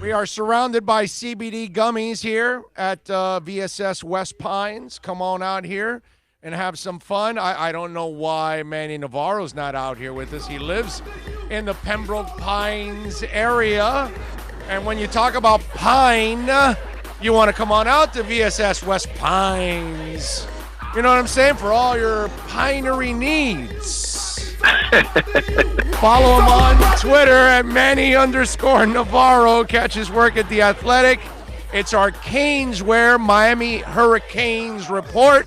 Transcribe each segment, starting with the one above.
We are surrounded by CBD gummies here at VSS West Pines. Come on out here and have some fun. I don't know why Manny Navarro's not out here with us. He lives in the Pembroke Pines area. And when you talk about pine, you want to come on out to VSS West Pines. You know what I'm saying? For all your pinery needs. Follow him on Twitter at Manny_Navarro. Catch his work at The Athletic. It's our Canes Wear Miami Hurricanes report.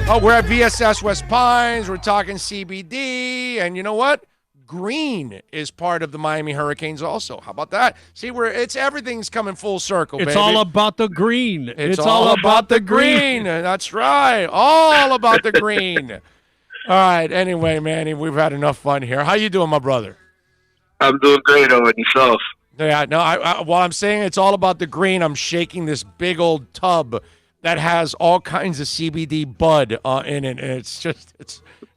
Oh, we're at VSS West Pines. We're talking CBD. And you know what? Green is part of the Miami Hurricanes also. How about that? See, everything's coming full circle, It's baby. all about the green. It's all about the green. That's right. All about the green. All right. Anyway, Manny, we've had enough fun here. How you doing, my brother? I'm doing great, Owen. Yourself? Yeah, no, while I'm saying it's all about the green, I'm shaking this big old tub that has all kinds of CBD bud in it. And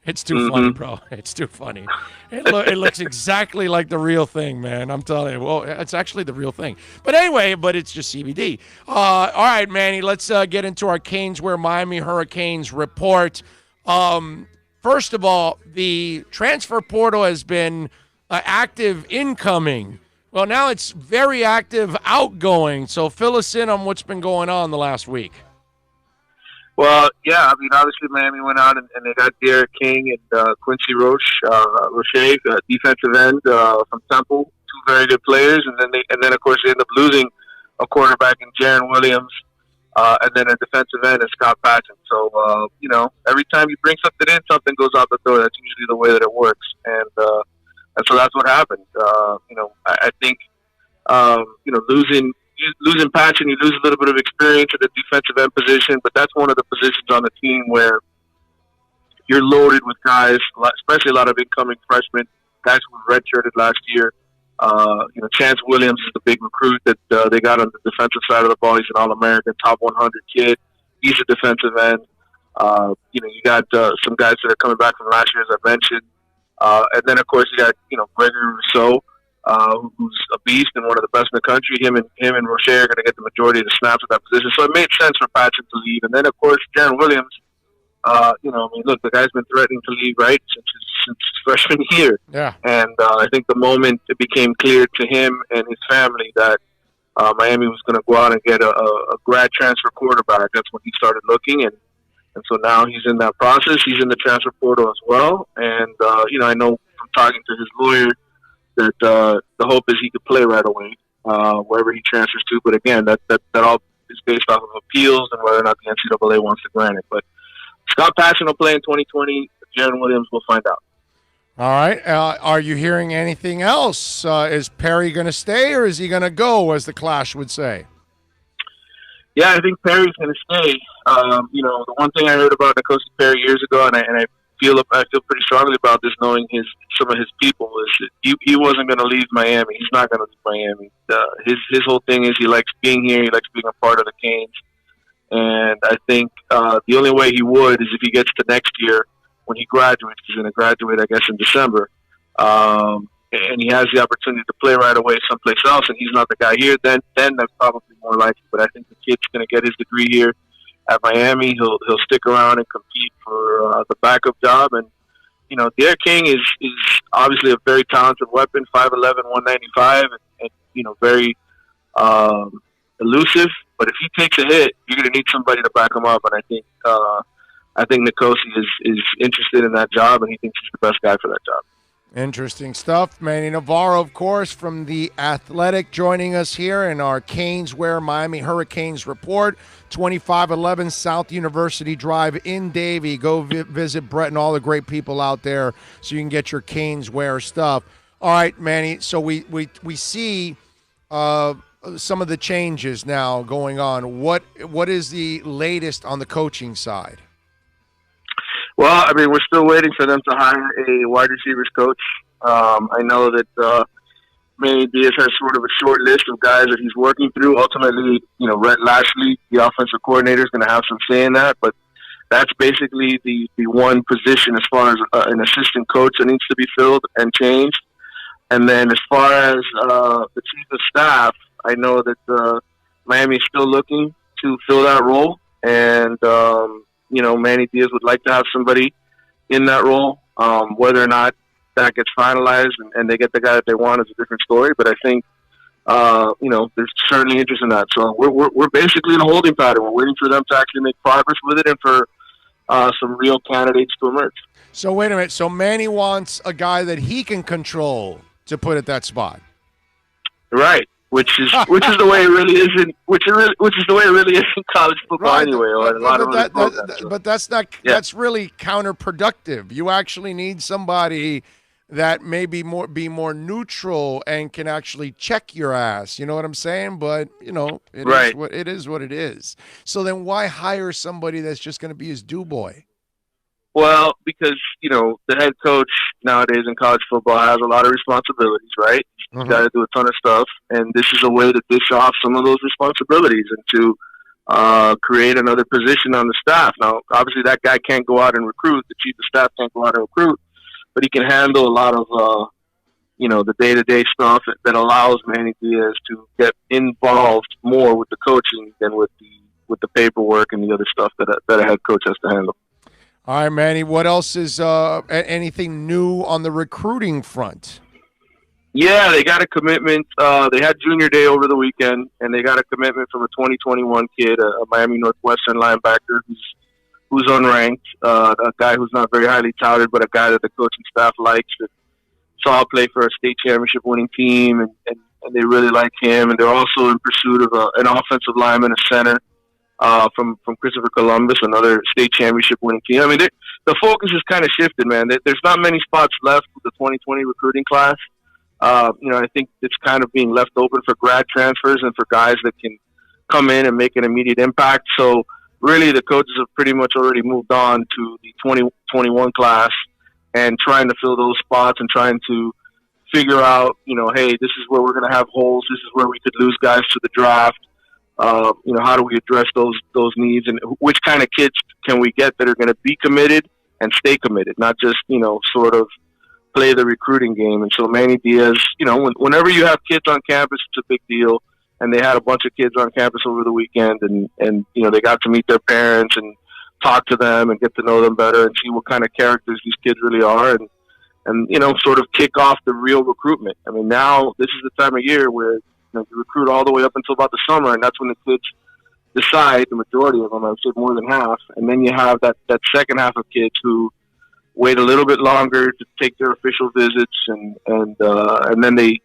it's too funny, bro. It's too funny. It looks exactly like the real thing, man. I'm telling you. Well, it's actually the real thing. But anyway, it's just CBD. All right, Manny, let's get into our Canes Wear Miami Hurricanes report. First of all, the transfer portal has been active incoming. Well, now it's very active outgoing. So fill us in on what's been going on the last week. Well, yeah, I mean, obviously Miami went out and they got Derek King and Quincy Roche, defensive end from Temple, two very good players, and then of course they ended up losing a quarterback in Jaron Williams, and then a defensive end in Scott Patchen. So every time you bring something in, something goes out the door. That's usually the way that it works, and so that's what happened. I think losing Patchen, you lose a little bit of experience at the defensive end position, but that's one of the positions on the team where you're loaded with guys, especially a lot of incoming freshmen, guys who were redshirted last year. Chance Williams is the big recruit that they got on the defensive side of the ball. He's an All-American, top 100 kid. He's a defensive end. You got some guys that are coming back from last year, as I mentioned. And then, of course, you got, Gregory Rousseau, who's a beast and one of the best in the country. Him and Roche are going to get the majority of the snaps at that position. So it made sense for Patchen to leave. And then, of course, Jaron Williams, look, the guy's been threatening to leave, right, since his freshman year. Yeah. And I think the moment it became clear to him and his family that Miami was going to go out and get a grad transfer quarterback, that's when he started looking. And so now he's in that process. He's in the transfer portal as well. And, I know from talking to his lawyer that the hope is he could play right away wherever he transfers to. But again, that all is based off of appeals and whether or not the NCAA wants to grant it. But Scott Patchen will play in 2020. Jaron Williams will find out. All right. Are you hearing anything else? Is Perry going to stay or is he going to go, as the Clash would say? Yeah, I think Perry's going to stay. The one thing I heard about N'Kosi Perry years ago, and I feel pretty strongly about this, knowing some of his people, is he wasn't going to leave Miami. He's not going to leave Miami. His whole thing is he likes being here. He likes being a part of the Canes. And I think the only way he would is if he gets to next year when he graduates. He's going to graduate, I guess, in December. And he has the opportunity to play right away someplace else, and he's not the guy here, then that's probably more likely. But I think the kid's going to get his degree here at Miami. He'll stick around and compete for the backup job. And, Derek King is obviously a very talented weapon, 5'11", 195, and very elusive. But if he takes a hit, you're going to need somebody to back him up. And I think N'Kosi is interested in that job, and he thinks he's the best guy for that job. Interesting stuff. Manny Navarro, of course, from The Athletic, joining us here in our Canes Wear Miami Hurricanes report. 2511 South University Drive in Davie. Go visit Brett and all the great people out there so you can get your Canes Wear stuff. All right, Manny, so we see some of the changes now going on. What is the latest on the coaching side? Well, I mean, we're still waiting for them to hire a wide receivers coach. I know that Manny Diaz has sort of a short list of guys that he's working through. Ultimately, Rhett Lashley, the offensive coordinator, is going to have some say in that. But That's basically the one position as far as an assistant coach that needs to be filled and changed. And then as far as the chief of staff, I know that Miami is still looking to fill that role. And, Manny Diaz would like to have somebody in that role. Whether or not that gets finalized and they get the guy that they want is a different story. But I think, there's certainly interest in that. So we're basically in a holding pattern. We're waiting for them to actually make progress with it and for some real candidates to emerge. So wait a minute. So Manny wants a guy that he can control to put at that spot. Right. Which is the way it really is in college football right. Anyway. But that's not that's really counterproductive. You actually need somebody that may be more neutral and can actually check your ass. You know what I'm saying? But it is what it is. So then why hire somebody that's just going to be his do boy? Well, because the head coach nowadays in college football has a lot of responsibilities, right? He's got to do a ton of stuff, and this is a way to dish off some of those responsibilities and to create another position on the staff. Now, obviously, that guy can't go out and recruit. The chief of staff can't go out and recruit, but he can handle a lot of the day-to-day stuff that allows Manny Diaz to get involved more with the coaching than with the paperwork and the other stuff that a head coach has to handle. All right, Manny, what else is anything new on the recruiting front? Yeah, they got a commitment. They had Junior Day over the weekend, and they got a commitment from a 2021 kid, a Miami Northwestern linebacker who's unranked, a guy who's not very highly touted, but a guy that the coaching staff likes, that saw play for a state championship winning team, and they really like him. And they're also in pursuit of an offensive lineman, a center, from Christopher Columbus, another state championship winning team. I mean, the focus has kind of shifted, man. There's not many spots left with the 2020 recruiting class. I think it's kind of being left open for grad transfers and for guys that can come in and make an immediate impact. So really the coaches have pretty much already moved on to the 2021 class and trying to fill those spots and trying to figure out, hey, this is where we're going to have holes. This is where we could lose guys to the draft. How do we address those needs, and which kind of kids can we get that are going to be committed and stay committed, not just, sort of play the recruiting game. And so Manny Diaz, whenever you have kids on campus, it's a big deal. And they had a bunch of kids on campus over the weekend, and they got to meet their parents and talk to them and get to know them better and see what kind of characters these kids really are, and sort of kick off the real recruitment. I mean, now this is the time of year where you recruit all the way up until about the summer, and that's when the kids decide, the majority of them, I would say more than half. And then you have that second half of kids who wait a little bit longer to take their official visits, and then they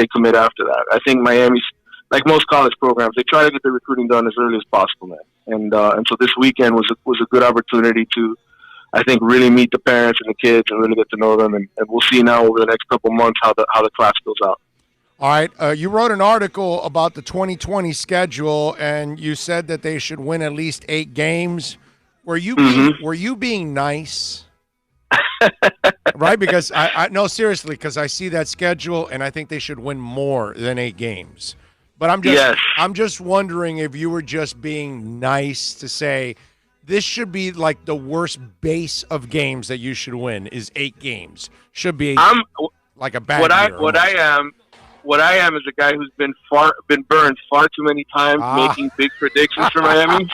commit after that. I think Miami's, like most college programs, they try to get the recruiting done as early as possible, man. And so this weekend was a good opportunity to, I think, really meet the parents and the kids and really get to know them. And we'll see now over the next couple of months how the class goes out. All right. You wrote an article about the 2020 schedule, and you said that they should win at least 8 games. Were you being nice? Right? Because no, seriously, because I see that schedule, and I think they should win more than 8 games. But I'm just wondering if you were just being nice to say this should be like the worst base of games that you should win is 8 games. Should be like a bad year. What I am is a guy who's been burned far too many times making big predictions for Miami.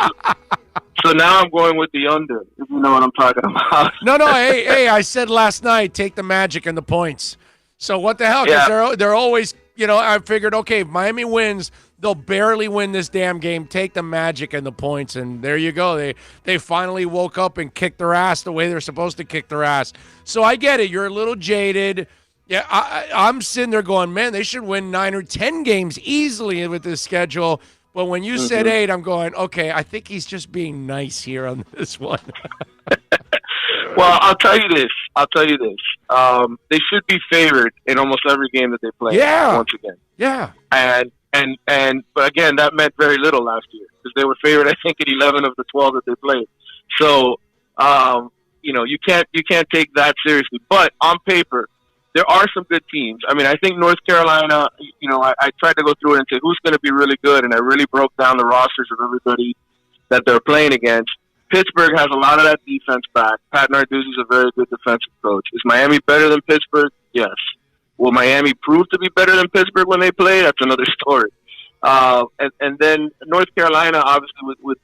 So now I'm going with the under, if you know what I'm talking about. No, hey, I said last night, take the Magic and the points. So what the hell? Because they're always, I figured, okay, if Miami wins, they'll barely win this damn game. Take the Magic and the points, and there you go. They finally woke up and kicked their ass the way they're supposed to kick their ass. So I get it. You're a little jaded. Yeah, I'm sitting there going, man, they should win 9 or 10 games easily with this schedule. But when you said 8, I'm going, okay, I think he's just being nice here on this one. Well, I'll tell you this. They should be favored in almost every game that they play. Yeah. Once again. Yeah. But again, that meant very little last year because they were favored, I think, in 11 of the 12 that they played. So, you can't take that seriously. But on paper, there are some good teams. I mean, I think North Carolina, I tried to go through it and say who's going to be really good, and I really broke down the rosters of everybody that they're playing against. Pittsburgh has a lot of that defense back. Pat Narduzzi's a very good defensive coach. Is Miami better than Pittsburgh? Yes. Will Miami prove to be better than Pittsburgh when they play? That's another story. And then North Carolina, obviously, with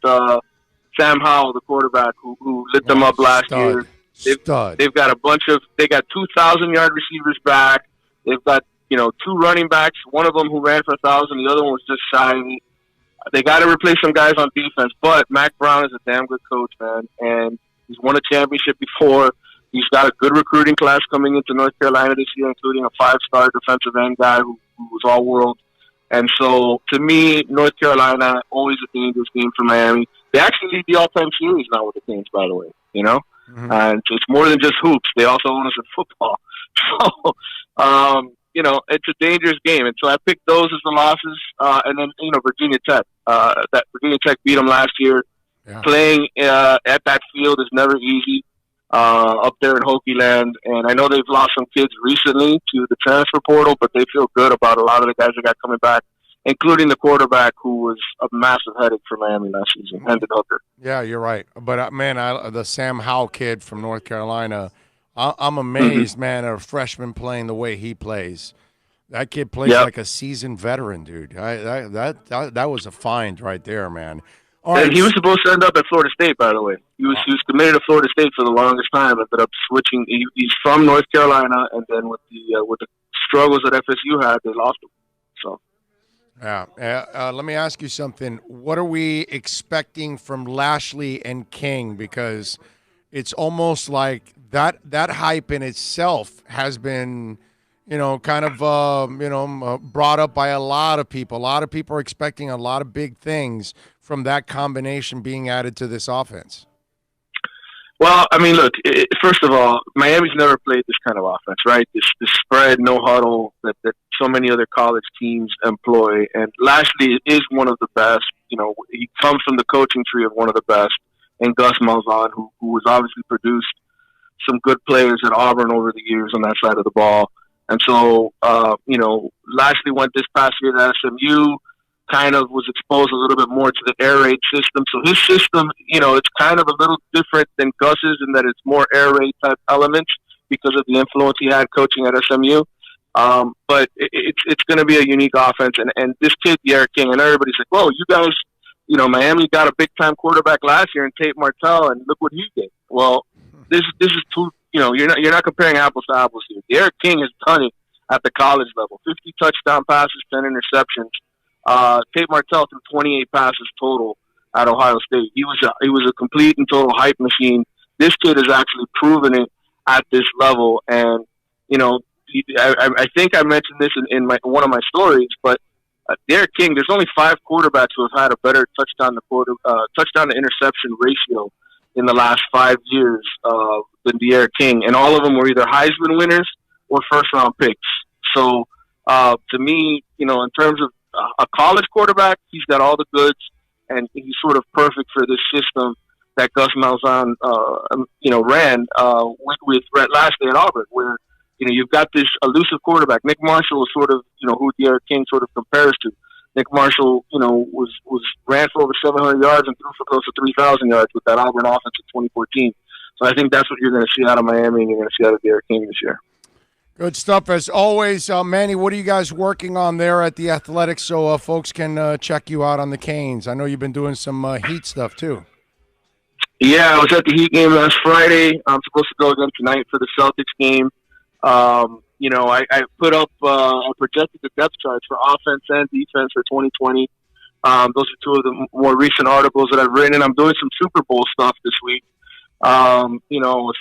Sam Howell, the quarterback, who lit them up last year. They've got they got 2,000-yard receivers back. They've got, 2 running backs, one of them who ran for 1,000, the other one was just shy. They got to replace some guys on defense, but Mac Brown is a damn good coach, man, and he's won a championship before. He's got a good recruiting class coming into North Carolina this year, including a 5-star defensive end guy who was all-world. And so, to me, North Carolina, always a dangerous game for Miami. They actually lead the all-time series now with the Canes, by the way, Mm-hmm. And it's more than just hoops. They also own us in football. So, it's a dangerous game. And so I picked those as the losses. And then, Virginia Tech. That Virginia Tech beat them last year. Yeah. Playing at that field is never easy up there in Hokie Land. And I know they've lost some kids recently to the transfer portal, but they feel good about a lot of the guys that got coming back, including the quarterback who was a massive headache for Miami last season, Hendon Hooker. Yeah, you're right. But, man, the Sam Howell kid from North Carolina, I'm amazed, man, at a freshman playing the way he plays. That kid plays like a seasoned veteran, dude. That was a find right there, man. And he was supposed to end up at Florida State, by the way. He was committed to Florida State for the longest time. Ended up switching. He's from North Carolina, and then with the struggles that FSU had, they lost him. So. Yeah. Let me ask you something. What are we expecting from Lashley and King? Because it's almost like that hype in itself has been, kind of, brought up by a lot of people. A lot of people are expecting a lot of big things from that combination being added to this offense. Well, I mean, look, first of all, Miami's never played this kind of offense, right? This spread, no huddle that so many other college teams employ. And Lashley is one of the best. He comes from the coaching tree of one of the best, and Gus Malzahn, who has obviously produced some good players at Auburn over the years on that side of the ball. And so, Lashley went this past year to SMU, kind of was exposed a little bit more to the air raid system. So his system, it's kind of a little different than Gus's in that it's more air raid type elements because of the influence he had coaching at SMU. But it's going to be a unique offense. And this kid, Derek King, and everybody's like, whoa, you guys, Miami got a big-time quarterback last year in Tate Martell, and look what he did. Well, this is too, you're not comparing apples to apples here. Derek King has done it at the college level. 50 touchdown passes, 10 interceptions. Tate Martell threw 28 passes total at Ohio State. He was a complete and total hype machine. This kid has actually proven it at this level. And, I think I mentioned this in one of my stories, but Derek King, there's only 5 quarterbacks who have had a better touchdown to interception ratio in the last 5 years than Derek King. And all of them were either Heisman winners or first-round picks. So, to me, in terms of a college quarterback, he's got all the goods, and he's sort of perfect for this system that Gus Malzahn, ran with Brett Lashley at Auburn, where you've got this elusive quarterback. Nick Marshall is sort of who Derek King sort of compares to. Nick Marshall, was ran for over 700 yards and threw for close to 3,000 yards with that Auburn offense in 2014. So I think that's what you're going to see out of Miami, and you're going to see out of Derek King this year. Good stuff as always. Manny, what are you guys working on there at the Athletics so folks can check you out on the Canes? I know you've been doing some Heat stuff too. Yeah, I was at the Heat game last Friday. I'm supposed to go again tonight for the Celtics game. I put up I projected the depth charts for offense and defense for 2020. Those are 2 of the more recent articles that I've written, and I'm doing some Super Bowl stuff this week. As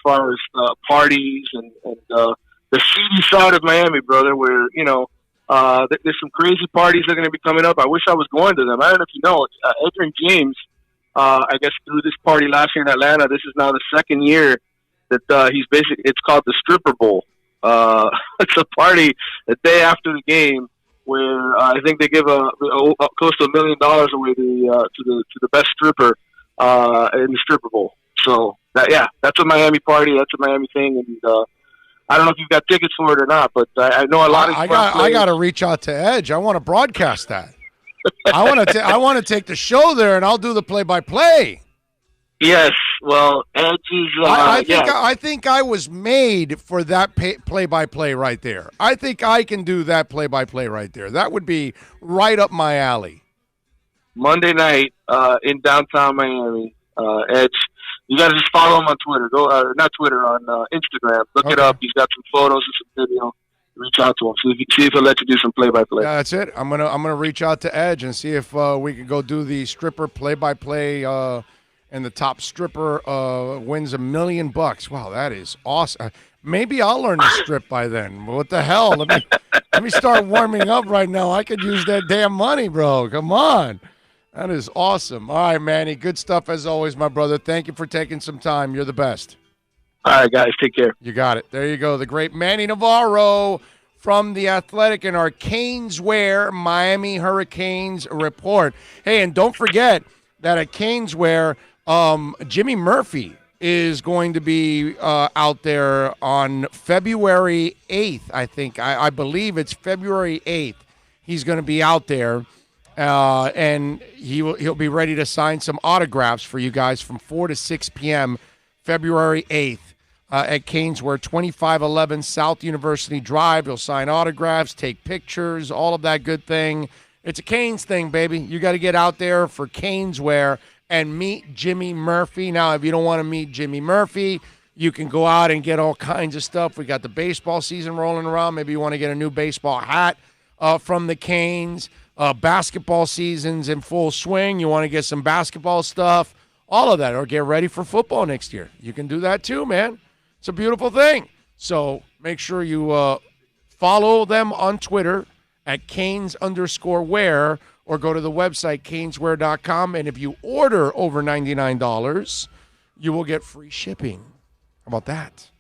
far as parties and the seedy side of Miami, brother, where, there's some crazy parties that are going to be coming up. I wish I was going to them. I don't know if you know, Edgerrin James, I guess through this party last year in Atlanta, this is now the 2nd year that it's called the Stripper Bowl. It's a party the day after the game where I think they give close to $1 million away to the best stripper in the Stripper Bowl. So, that's a Miami party. That's a Miami thing. And, I don't know if you've got tickets for it or not, but I know a lot of. I got to reach out to Edge. I want to broadcast that. I want to take the show there, and I'll do the play-by-play. Yes. Well, Edge is. I think I was made for that play-by-play right there. I think I can do that play-by-play right there. That would be right up my alley. Monday night in downtown Miami. Edge. You got to just follow him on Twitter. Go, not Twitter, on Instagram. Look it up. He's got some photos and some video. Reach out to him. See if he'll let you do some play-by-play. Yeah, that's it. I'm gonna reach out to Edge and see if we can go do the stripper play-by-play. And the top stripper wins $1 million. Wow, that is awesome. Maybe I'll learn to strip by then. What the hell? Let me start warming up right now. I could use that damn money, bro. Come on. That is awesome. All right, Manny. Good stuff as always, my brother. Thank you for taking some time. You're the best. All right, guys. Take care. You got it. There you go. The great Manny Navarro from The Athletic in our Caneswear Miami Hurricanes report. Hey, and don't forget that at Caneswear, Jimmy Murphy is going to be out there on February 8th, I think. I believe it's February 8th. He's going to be out there, and he'll be ready to sign some autographs for you guys from 4 to 6 p.m. February 8th at Caneswear, 2511 South University Drive. He'll sign autographs, take pictures, all of that good thing. It's a Canes thing, baby. You got to get out there for Caneswear and meet Jimmy Murphy. Now, if you don't want to meet Jimmy Murphy, you can go out and get all kinds of stuff. We got the baseball season rolling around. Maybe you want to get a new baseball hat from the Canes. Basketball season's in full swing. You want to get some basketball stuff, all of that, or get ready for football next year. You can do that too, man. It's a beautiful thing. So make sure you follow them on Twitter at Canes_wear, or go to the website, caneswear.com. And if you order over $99, you will get free shipping. How about that?